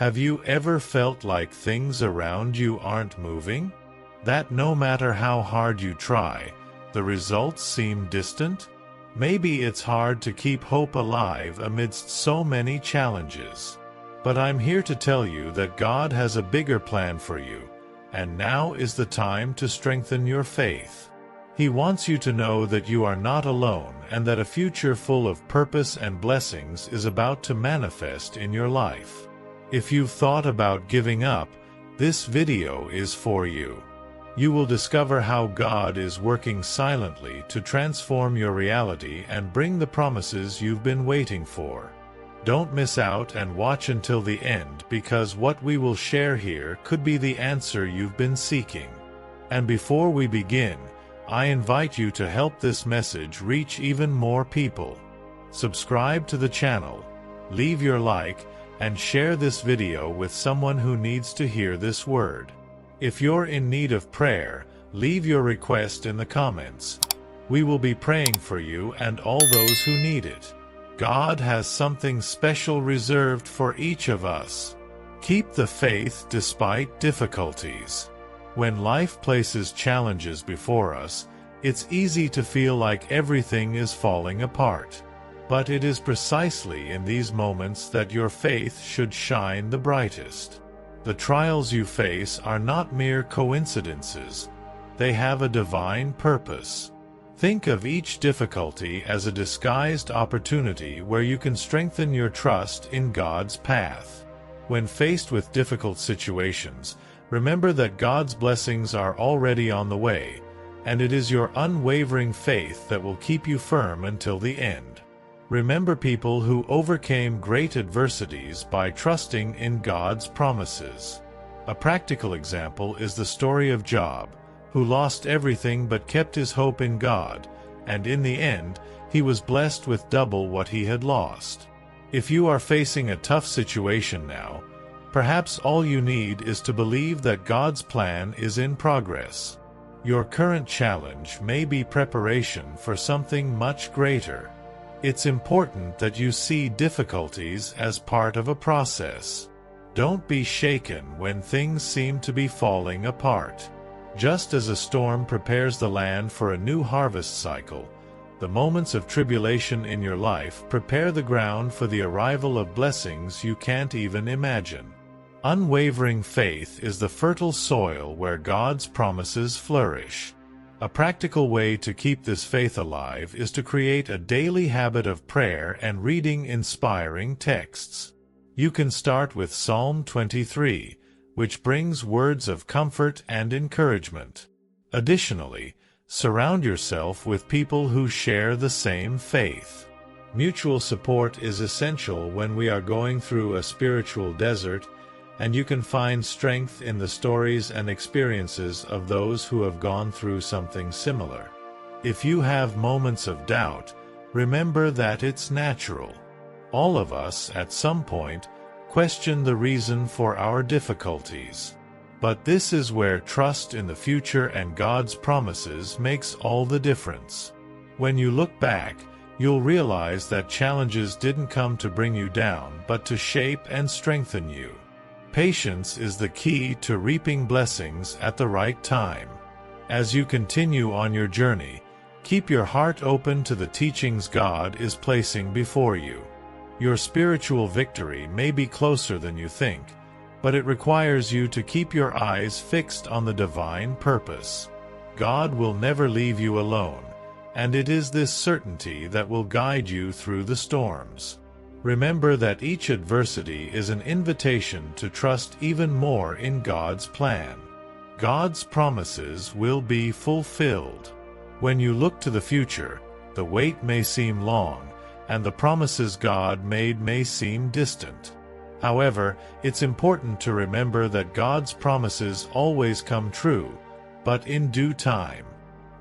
Have you ever felt like things around you aren't moving? That no matter how hard you try, the results seem distant? Maybe it's hard to keep hope alive amidst so many challenges. But I'm here to tell you that God has a bigger plan for you, and now is the time to strengthen your faith. He wants you to know that you are not alone and that a future full of purpose and blessings is about to manifest in your life. If you've thought about giving up, this video is for you. You will discover how God is working silently to transform your reality and bring the promises you've been waiting for. Don't miss out and watch until the end, because what we will share here could be the answer you've been seeking. And before we begin, I invite you to help this message reach even more people. Subscribe to the channel, leave your like, and share this video with someone who needs to hear this word. If you're in need of prayer, leave your request in the comments. We will be praying for you and all those who need it. God has something special reserved for each of us. Keep the faith despite difficulties. When life places challenges before us, it's easy to feel like everything is falling apart. But it is precisely in these moments that your faith should shine the brightest. The trials you face are not mere coincidences. They have a divine purpose. Think of each difficulty as a disguised opportunity where you can strengthen your trust in God's path. When faced with difficult situations, remember that God's blessings are already on the way, and it is your unwavering faith that will keep you firm until the end. Remember people who overcame great adversities by trusting in God's promises. A practical example is the story of Job, who lost everything but kept his hope in God, and in the end, he was blessed with double what he had lost. If you are facing a tough situation now, perhaps all you need is to believe that God's plan is in progress. Your current challenge may be preparation for something much greater. It's important that you see difficulties as part of a process. Don't be shaken when things seem to be falling apart. Just as a storm prepares the land for a new harvest cycle, the moments of tribulation in your life prepare the ground for the arrival of blessings you can't even imagine. Unwavering faith is the fertile soil where God's promises flourish. A practical way to keep this faith alive is to create a daily habit of prayer and reading inspiring texts. You can start with Psalm 23, which brings words of comfort and encouragement. Additionally, surround yourself with people who share the same faith. Mutual support is essential when we are going through a spiritual desert, and you can find strength in the stories and experiences of those who have gone through something similar. If you have moments of doubt, remember that it's natural. All of us, at some point, question the reason for our difficulties. But this is where trust in the future and God's promises makes all the difference. When you look back, you'll realize that challenges didn't come to bring you down, but to shape and strengthen you. Patience is the key to reaping blessings at the right time. As you continue on your journey, keep your heart open to the teachings God is placing before you. Your spiritual victory may be closer than you think, but it requires you to keep your eyes fixed on the divine purpose. God will never leave you alone, and it is this certainty that will guide you through the storms. Remember that each adversity is an invitation to trust even more in God's plan. God's promises will be fulfilled. When you look to the future, the wait may seem long, and the promises God made may seem distant. However, it's important to remember that God's promises always come true, but in due time.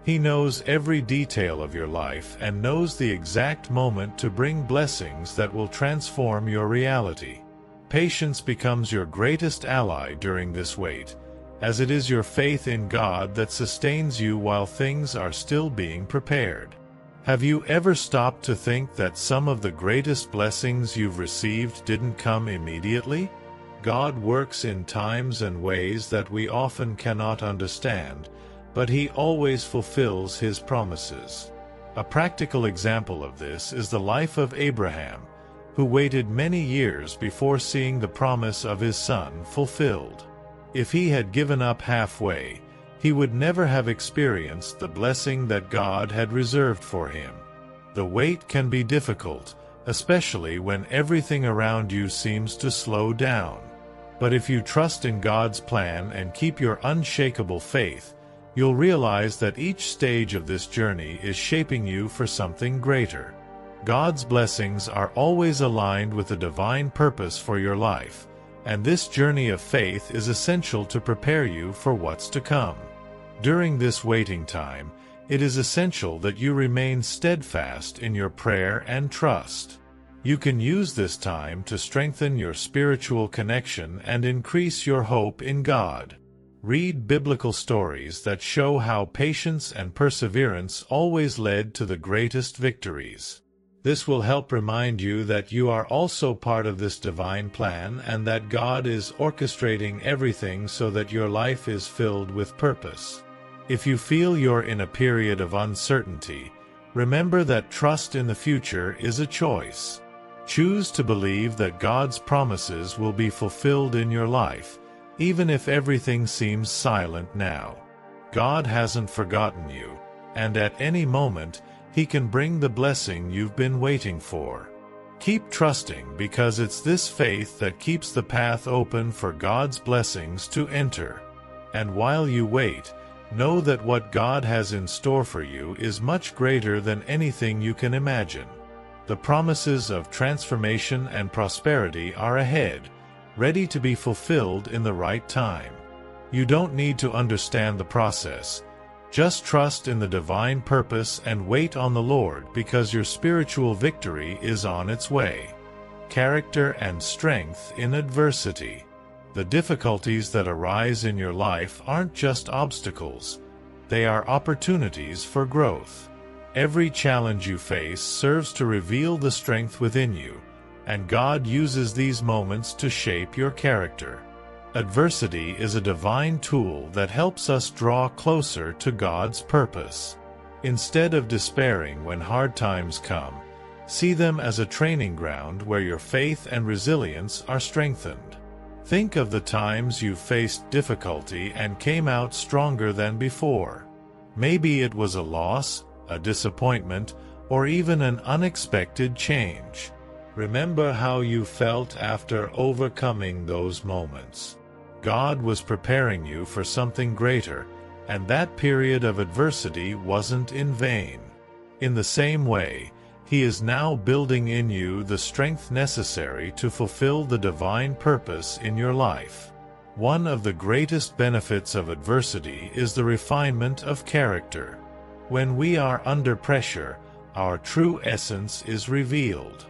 He knows every detail of your life and knows the exact moment to bring blessings that will transform your reality. Patience becomes your greatest ally during this wait, as it is your faith in God that sustains you while things are still being prepared. Have you ever stopped to think that some of the greatest blessings you've received didn't come immediately? God works in times and ways that we often cannot understand, but He always fulfills His promises. A practical example of this is the life of Abraham, who waited many years before seeing the promise of his son fulfilled. If he had given up halfway, he would never have experienced the blessing that God had reserved for him. The wait can be difficult, especially when everything around you seems to slow down. But if you trust in God's plan and keep your unshakable faith, you'll realize that each stage of this journey is shaping you for something greater. God's blessings are always aligned with a divine purpose for your life, and this journey of faith is essential to prepare you for what's to come. During this waiting time, it is essential that you remain steadfast in your prayer and trust. You can use this time to strengthen your spiritual connection and increase your hope in God. Read biblical stories that show how patience and perseverance always led to the greatest victories. This will help remind you that you are also part of this divine plan and that God is orchestrating everything so that your life is filled with purpose. If you feel you're in a period of uncertainty, remember that trust in the future is a choice. Choose to believe that God's promises will be fulfilled in your life, even if everything seems silent now. God hasn't forgotten you, and at any moment, He can bring the blessing you've been waiting for. Keep trusting, because it's this faith that keeps the path open for God's blessings to enter. And while you wait, know that what God has in store for you is much greater than anything you can imagine. The promises of transformation and prosperity are ahead, ready to be fulfilled in the right time. You don't need to understand the process. Just trust in the divine purpose and wait on the Lord, because your spiritual victory is on its way. Character and strength in adversity. The difficulties that arise in your life aren't just obstacles. They are opportunities for growth. Every challenge you face serves to reveal the strength within you, and God uses these moments to shape your character. Adversity is a divine tool that helps us draw closer to God's purpose. Instead of despairing when hard times come, see them as a training ground where your faith and resilience are strengthened. Think of the times you faced difficulty and came out stronger than before. Maybe it was a loss, a disappointment, or even an unexpected change. Remember how you felt after overcoming those moments. God was preparing you for something greater, and that period of adversity wasn't in vain. In the same way, He is now building in you the strength necessary to fulfill the divine purpose in your life. One of the greatest benefits of adversity is the refinement of character. When we are under pressure, our true essence is revealed.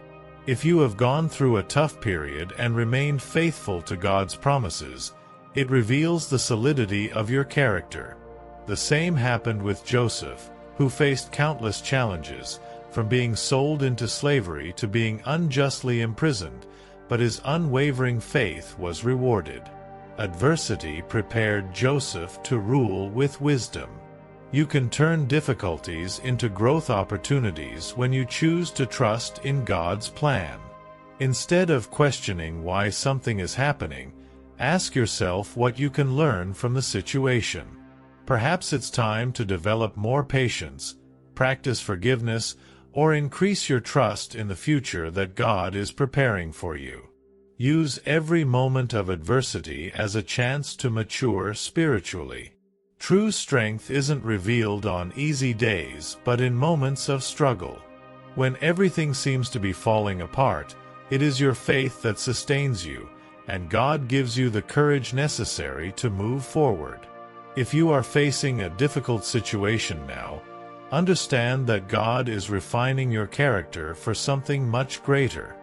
If you have gone through a tough period and remained faithful to God's promises, it reveals the solidity of your character. The same happened with Joseph, who faced countless challenges, from being sold into slavery to being unjustly imprisoned, but his unwavering faith was rewarded. Adversity prepared Joseph to rule with wisdom. You can turn difficulties into growth opportunities when you choose to trust in God's plan. Instead of questioning why something is happening, ask yourself what you can learn from the situation. Perhaps it's time to develop more patience, practice forgiveness, or increase your trust in the future that God is preparing for you. Use every moment of adversity as a chance to mature spiritually. True strength isn't revealed on easy days, but in moments of struggle. When everything seems to be falling apart, it is your faith that sustains you, and God gives you the courage necessary to move forward. If you are facing a difficult situation now, understand that God is refining your character for something much greater.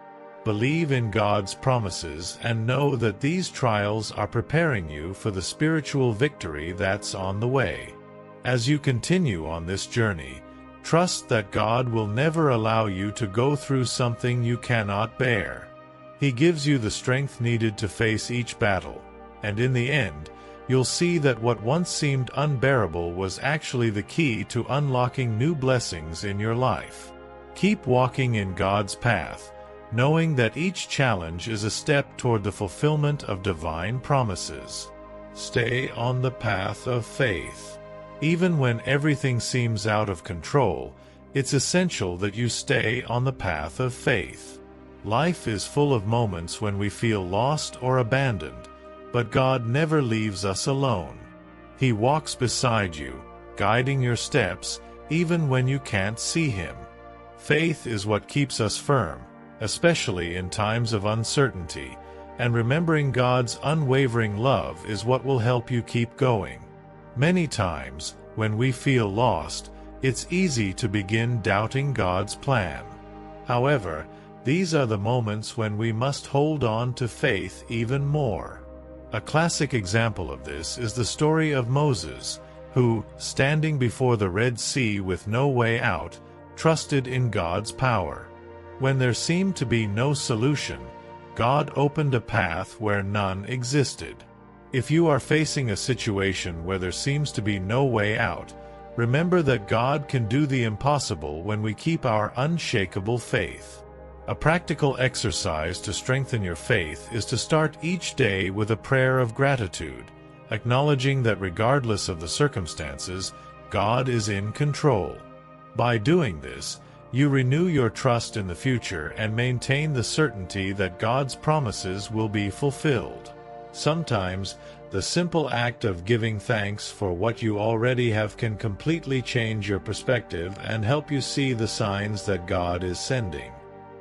Believe in God's promises and know that these trials are preparing you for the spiritual victory that's on the way. As you continue on this journey, trust that God will never allow you to go through something you cannot bear. He gives you the strength needed to face each battle, and in the end, you'll see that what once seemed unbearable was actually the key to unlocking new blessings in your life. Keep walking in God's path, knowing that each challenge is a step toward the fulfillment of divine promises. Stay on the path of faith. Even when everything seems out of control, it's essential that you stay on the path of faith. Life is full of moments when we feel lost or abandoned, but God never leaves us alone. He walks beside you, guiding your steps, even when you can't see Him. Faith is what keeps us firm, especially in times of uncertainty, and remembering God's unwavering love is what will help you keep going. Many times, when we feel lost, it's easy to begin doubting God's plan. However, these are the moments when we must hold on to faith even more. A classic example of this is the story of Moses, who, standing before the Red Sea with no way out, trusted in God's power. When there seemed to be no solution, God opened a path where none existed. If you are facing a situation where there seems to be no way out, remember that God can do the impossible when we keep our unshakable faith. A practical exercise to strengthen your faith is to start each day with a prayer of gratitude, acknowledging that regardless of the circumstances, God is in control. By doing this, you renew your trust in the future and maintain the certainty that God's promises will be fulfilled. Sometimes, the simple act of giving thanks for what you already have can completely change your perspective and help you see the signs that God is sending.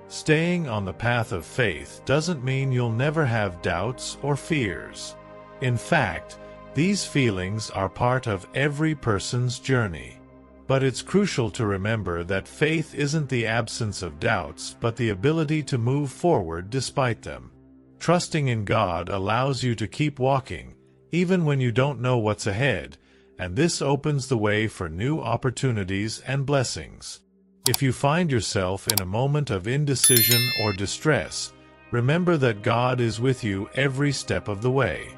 Staying on the path of faith doesn't mean you'll never have doubts or fears. In fact, these feelings are part of every person's journey. But it's crucial to remember that faith isn't the absence of doubts, but the ability to move forward despite them. Trusting in God allows you to keep walking, even when you don't know what's ahead, and this opens the way for new opportunities and blessings. If you find yourself in a moment of indecision or distress, remember that God is with you every step of the way.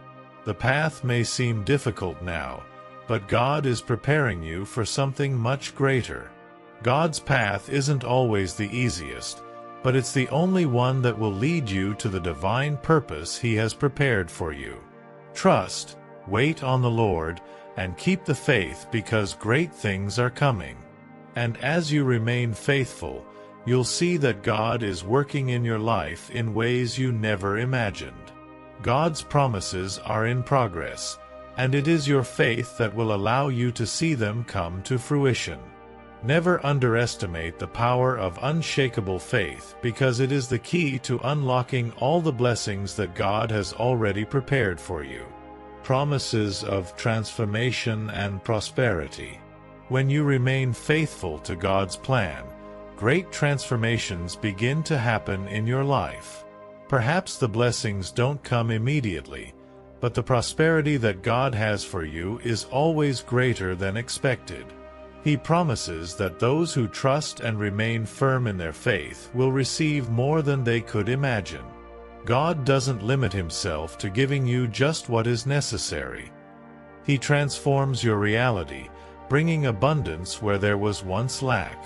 The path may seem difficult now, but God is preparing you for something much greater. God's path isn't always the easiest, but it's the only one that will lead you to the divine purpose He has prepared for you. Trust, wait on the Lord, and keep the faith because great things are coming. And as you remain faithful, you'll see that God is working in your life in ways you never imagined. God's promises are in progress, and it is your faith that will allow you to see them come to fruition. Never underestimate the power of unshakable faith because it is the key to unlocking all the blessings that God has already prepared for you. Promises of transformation and prosperity. When you remain faithful to God's plan, great transformations begin to happen in your life. Perhaps the blessings don't come immediately, but the prosperity that God has for you is always greater than expected. He promises that those who trust and remain firm in their faith will receive more than they could imagine. God doesn't limit Himself to giving you just what is necessary. He transforms your reality, bringing abundance where there was once lack.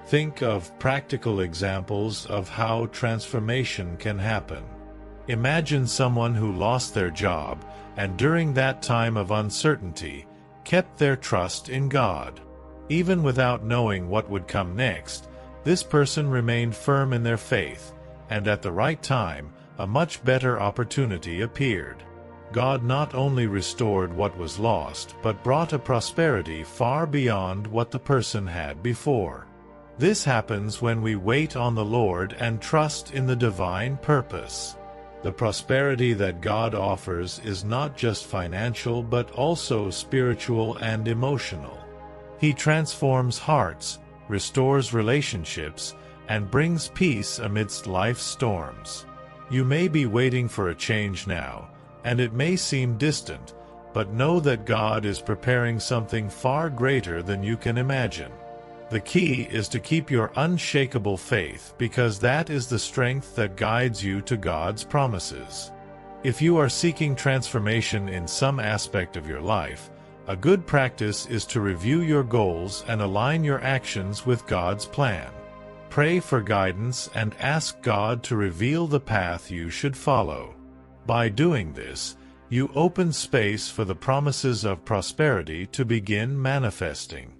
Think of practical examples of how transformation can happen. Imagine someone who lost their job and during that time of uncertainty kept their trust in God. Even without knowing what would come next, this person remained firm in their faith, and at the right time, a much better opportunity appeared. God not only restored what was lost, but brought a prosperity far beyond what the person had before. This happens when we wait on the Lord and trust in the divine purpose. The prosperity that God offers is not just financial but also spiritual and emotional. He transforms hearts, restores relationships, and brings peace amidst life's storms. You may be waiting for a change now, and it may seem distant, but know that God is preparing something far greater than you can imagine. The key is to keep your unshakable faith, because that is the strength that guides you to God's promises. If you are seeking transformation in some aspect of your life, a good practice is to review your goals and align your actions with God's plan. Pray for guidance and ask God to reveal the path you should follow. By doing this, you open space for the promises of prosperity to begin manifesting.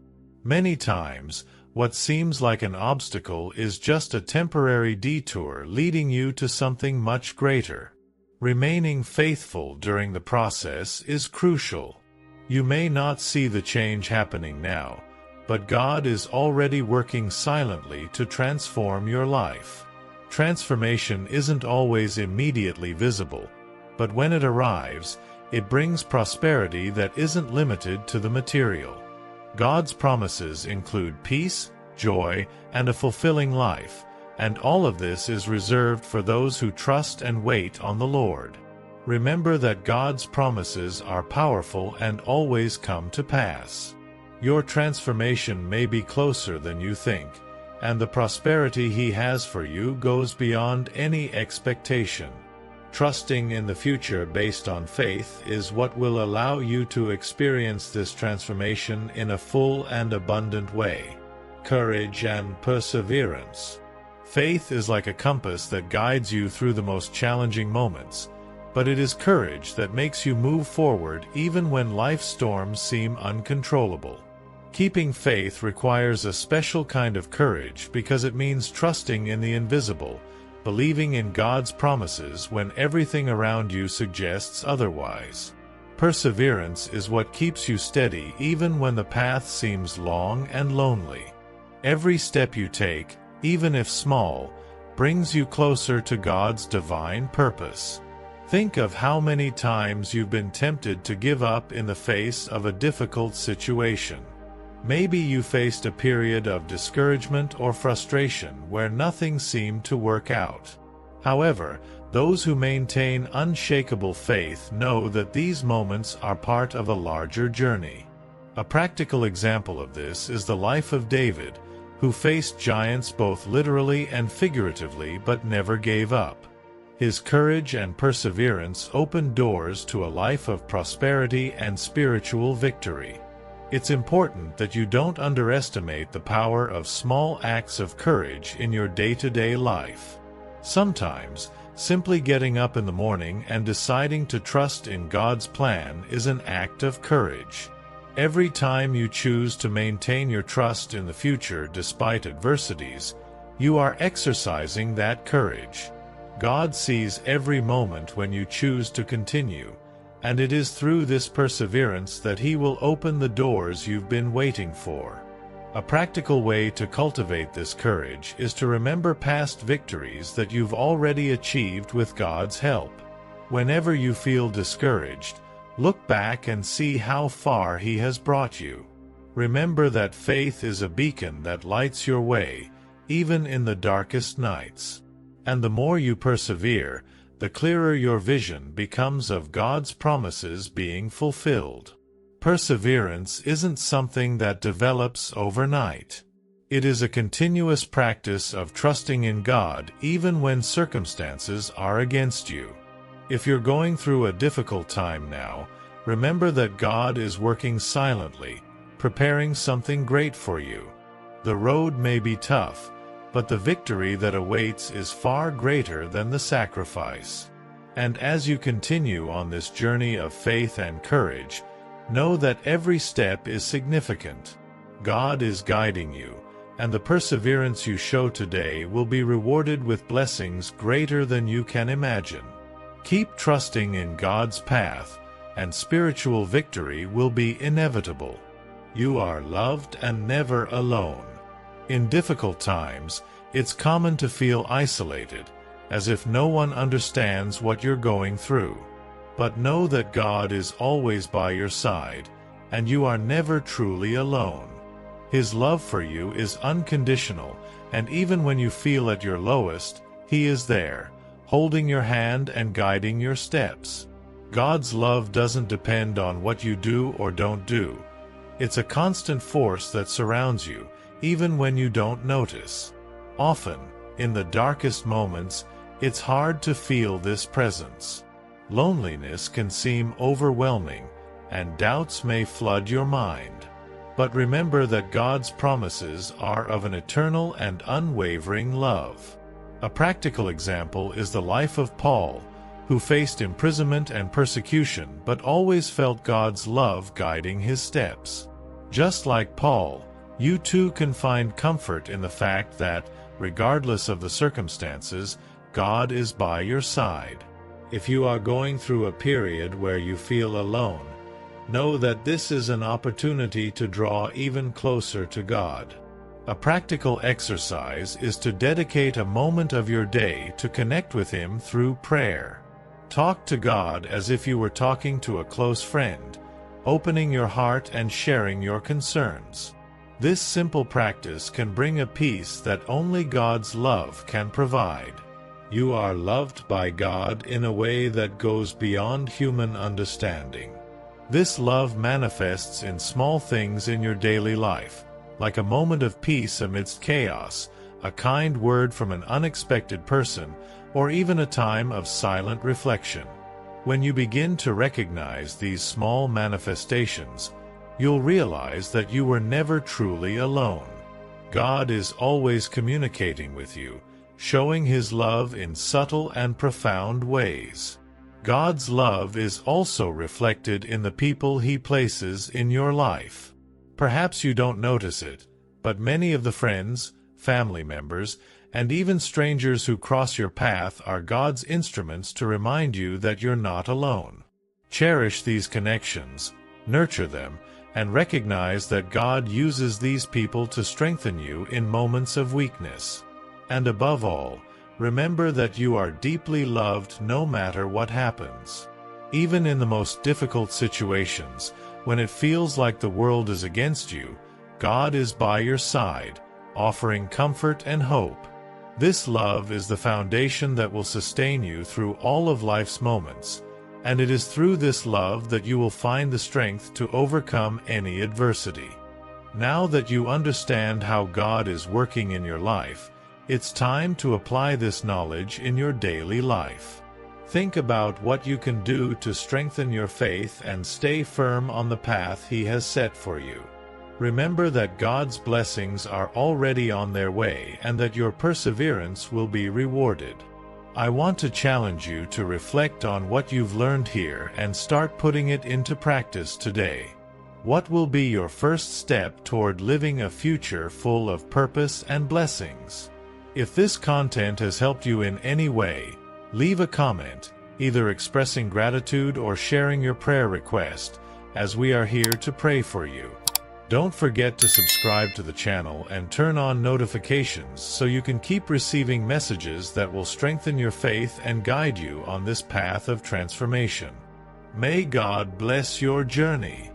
Many times, what seems like an obstacle is just a temporary detour leading you to something much greater. Remaining faithful during the process is crucial. You may not see the change happening now, but God is already working silently to transform your life. Transformation isn't always immediately visible, but when it arrives, it brings prosperity that isn't limited to the material. God's promises include peace, joy, and a fulfilling life, and all of this is reserved for those who trust and wait on the Lord. Remember that God's promises are powerful and always come to pass. Your transformation may be closer than you think, and the prosperity He has for you goes beyond any expectation. Trusting in the future based on faith is what will allow you to experience this transformation in a full and abundant way. Courage and perseverance. Faith is like a compass that guides you through the most challenging moments, but it is courage that makes you move forward even when life's storms seem uncontrollable. Keeping faith requires a special kind of courage because it means trusting in the invisible, believing in God's promises when everything around you suggests otherwise. Perseverance is what keeps you steady even when the path seems long and lonely. Every step you take, even if small, brings you closer to God's divine purpose. Think of how many times you've been tempted to give up in the face of a difficult situation. Maybe you faced a period of discouragement or frustration where nothing seemed to work out. However, those who maintain unshakable faith know that these moments are part of a larger journey. A practical example of this is the life of David, who faced giants both literally and figuratively but never gave up. His courage and perseverance opened doors to a life of prosperity and spiritual victory. It's important that you don't underestimate the power of small acts of courage in your day-to-day life. Sometimes, simply getting up in the morning and deciding to trust in God's plan is an act of courage. Every time you choose to maintain your trust in the future despite adversities, you are exercising that courage. God sees every moment when you choose to continue, and it is through this perseverance that He will open the doors you've been waiting for. A practical way to cultivate this courage is to remember past victories that you've already achieved with God's help. Whenever you feel discouraged, look back and see how far He has brought you. Remember that faith is a beacon that lights your way, even in the darkest nights. And the more you persevere, the clearer your vision becomes of God's promises being fulfilled. Perseverance isn't something that develops overnight. It is a continuous practice of trusting in God even when circumstances are against you. If you're going through a difficult time now, remember that God is working silently, preparing something great for you. The road may be tough, but the victory that awaits is far greater than the sacrifice. And as you continue on this journey of faith and courage, know that every step is significant. God is guiding you, and the perseverance you show today will be rewarded with blessings greater than you can imagine. Keep trusting in God's path, and spiritual victory will be inevitable. You are loved and never alone. In difficult times, it's common to feel isolated, as if no one understands what you're going through. But know that God is always by your side, and you are never truly alone. His love for you is unconditional, and even when you feel at your lowest, He is there, holding your hand and guiding your steps. God's love doesn't depend on what you do or don't do. It's a constant force that surrounds you, even when you don't notice. Often, in the darkest moments, it's hard to feel this presence. Loneliness can seem overwhelming, and doubts may flood your mind. But remember that God's promises are of an eternal and unwavering love. A practical example is the life of Paul, who faced imprisonment and persecution but always felt God's love guiding his steps. Just like Paul, you too can find comfort in the fact that, regardless of the circumstances, God is by your side. If you are going through a period where you feel alone, know that this is an opportunity to draw even closer to God. A practical exercise is to dedicate a moment of your day to connect with Him through prayer. Talk to God as if you were talking to a close friend, opening your heart and sharing your concerns. This simple practice can bring a peace that only God's love can provide. You are loved by God in a way that goes beyond human understanding. This love manifests in small things in your daily life, like a moment of peace amidst chaos, a kind word from an unexpected person, or even a time of silent reflection. When you begin to recognize these small manifestations, you'll realize that you were never truly alone. God is always communicating with you, showing His love in subtle and profound ways. God's love is also reflected in the people He places in your life. Perhaps you don't notice it, but many of the friends, family members, and even strangers who cross your path are God's instruments to remind you that you're not alone. Cherish these connections, nurture them, and recognize that God uses these people to strengthen you in moments of weakness. And above all, remember that you are deeply loved no matter what happens. Even in the most difficult situations, when it feels like the world is against you, God is by your side, offering comfort and hope. This love is the foundation that will sustain you through all of life's moments, and it is through this love that you will find the strength to overcome any adversity. Now that you understand how God is working in your life, it's time to apply this knowledge in your daily life. Think about what you can do to strengthen your faith and stay firm on the path He has set for you. Remember that God's blessings are already on their way and that your perseverance will be rewarded. I want to challenge you to reflect on what you've learned here and start putting it into practice today. What will be your first step toward living a future full of purpose and blessings? If this content has helped you in any way, leave a comment, either expressing gratitude or sharing your prayer request, as we are here to pray for you. Don't forget to subscribe to the channel and turn on notifications so you can keep receiving messages that will strengthen your faith and guide you on this path of transformation. May God bless your journey.